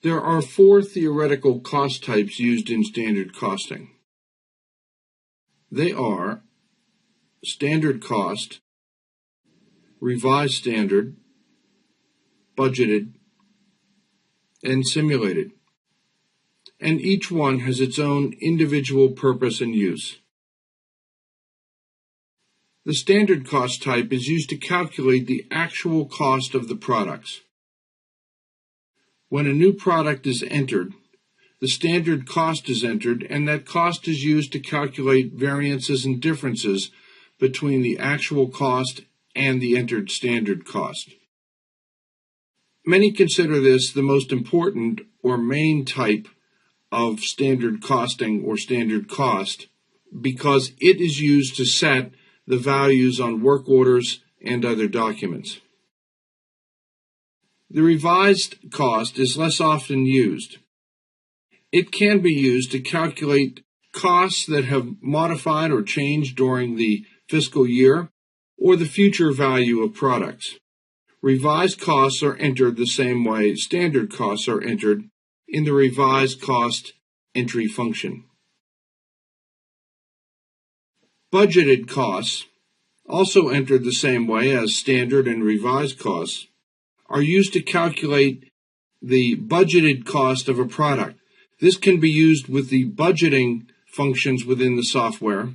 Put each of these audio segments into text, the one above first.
There are four theoretical cost types used in standard costing. They are standard cost, revised standard, budgeted, and simulated. And each one has its own individual purpose and use. The standard cost type is used to calculate the actual cost of the products. When a new product is entered, the standard cost is entered, and that cost is used to calculate variances and differences between the actual cost and the entered standard cost. Many consider this the most important or main type of standard costing or standard cost because it is used to set the values on work orders and other documents. The revised cost is less often used. It can be used to calculate costs that have modified or changed during the fiscal year or the future value of products. Revised costs are entered the same way standard costs are entered in the revised cost entry function. Budgeted costs, also entered the same way as standard and revised costs, are used to calculate the budgeted cost of a product. This can be used with the budgeting functions within the software,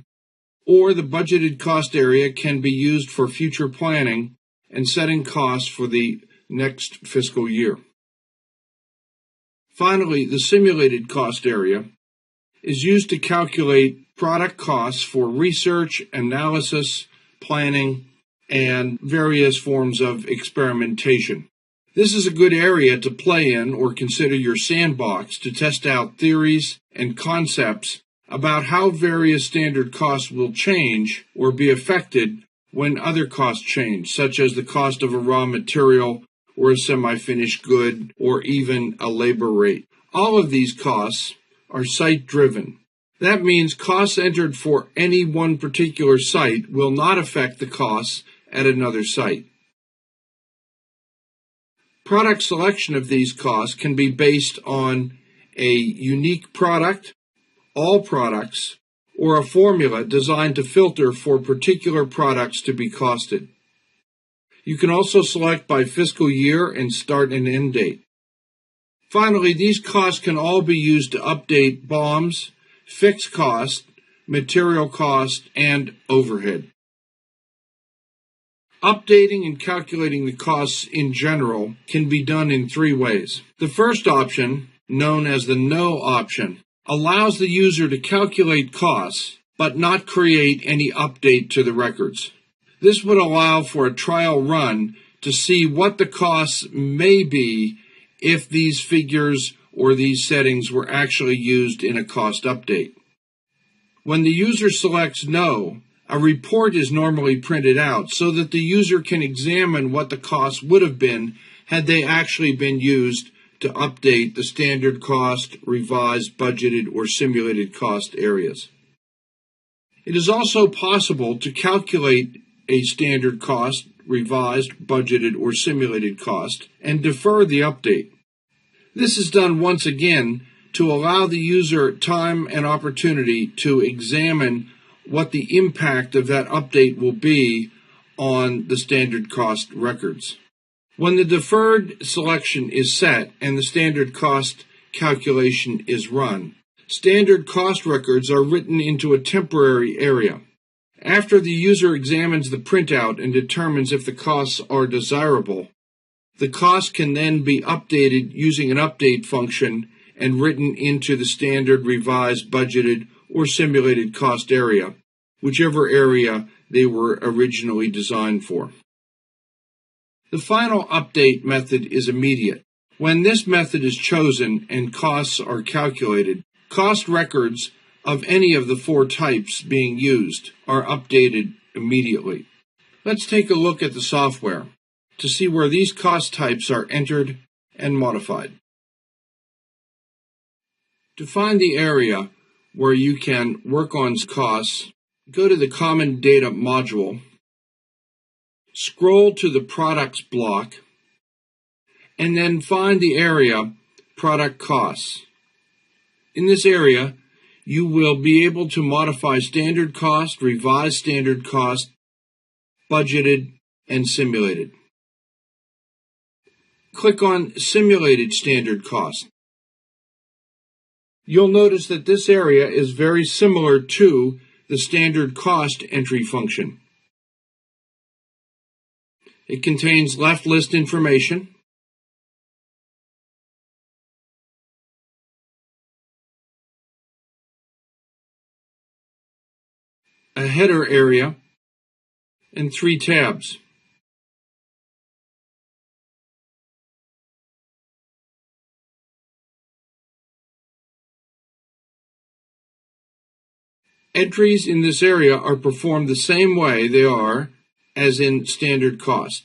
or the budgeted cost area can be used for future planning and setting costs for the next fiscal year. Finally, the simulated cost area is used to calculate product costs for research, analysis, planning, and various forms of experimentation. This is a good area to play in or consider your sandbox to test out theories and concepts about how various standard costs will change or be affected when other costs change, such as the cost of a raw material or a semi-finished good or even a labor rate. All of these costs are site-driven. That means costs entered for any one particular site will not affect the costs at another site. Product selection of these costs can be based on a unique product, all products, or a formula designed to filter for particular products to be costed. You can also select by fiscal year and start and end date. Finally, these costs can all be used to update BOMs, fixed cost, material cost, and overhead. Updating and calculating the costs in general can be done in three ways. The first option, known as the No option, allows the user to calculate costs but not create any update to the records. This would allow for a trial run to see what the costs may be if these figures or these settings were actually used in a cost update. When the user selects No, a report is normally printed out so that the user can examine what the costs would have been had they actually been used to update the standard cost, revised, budgeted, or simulated cost areas. It is also possible to calculate a standard cost, revised, budgeted, or simulated cost and defer the update. This is done once again to allow the user time and opportunity to examine what the impact of that update will be on the standard cost records. When the deferred selection is set and the standard cost calculation is run, standard cost records are written into a temporary area. After the user examines the printout and determines if the costs are desirable, the cost can then be updated using an update function and written into the standard, revised, budgeted, or simulated cost area, whichever area they were originally designed for. The final update method is immediate. When this method is chosen and costs are calculated, cost records of any of the four types being used are updated immediately. Let's take a look at the software to see where these cost types are entered and modified. To find the area where you can work on costs, go to the Common Data module, scroll to the Products block, and then find the area product costs. In this area, you will be able to modify standard cost, revise standard cost, budgeted, and simulated. Click on Simulated Standard Cost. You'll notice that this area is very similar to the standard cost entry function. It contains left list information, a header area, and 3 tabs. Entries in this area are performed the same way they are as in standard cost.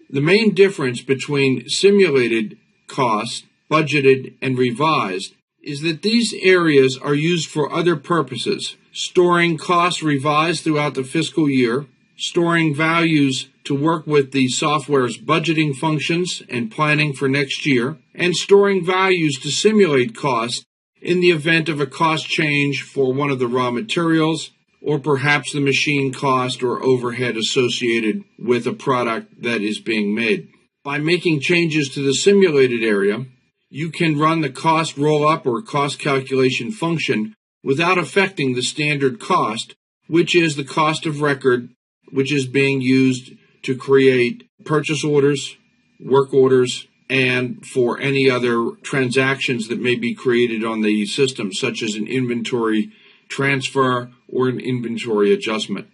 The main difference between simulated cost, budgeted, and revised is that these areas are used for other purposes: storing costs revised throughout the fiscal year, storing values to work with the software's budgeting functions and planning for next year, and storing values to simulate costs in the event of a cost change for one of the raw materials, or perhaps the machine cost or overhead associated with a product that is being made. By making changes to the simulated area, you can run the cost roll-up or cost calculation function without affecting the standard cost, which is the cost of record, which is being used to create purchase orders, work orders, and for any other transactions that may be created on the system, such as an inventory transfer or an inventory adjustment.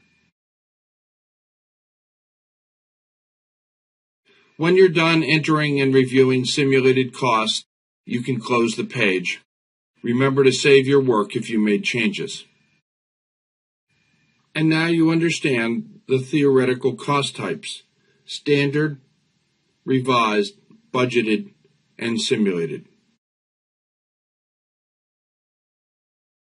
When you're done entering and reviewing simulated costs, you can close the page. Remember to save your work if you made changes. And now you understand the theoretical cost types: standard, revised, budgeted, and simulated.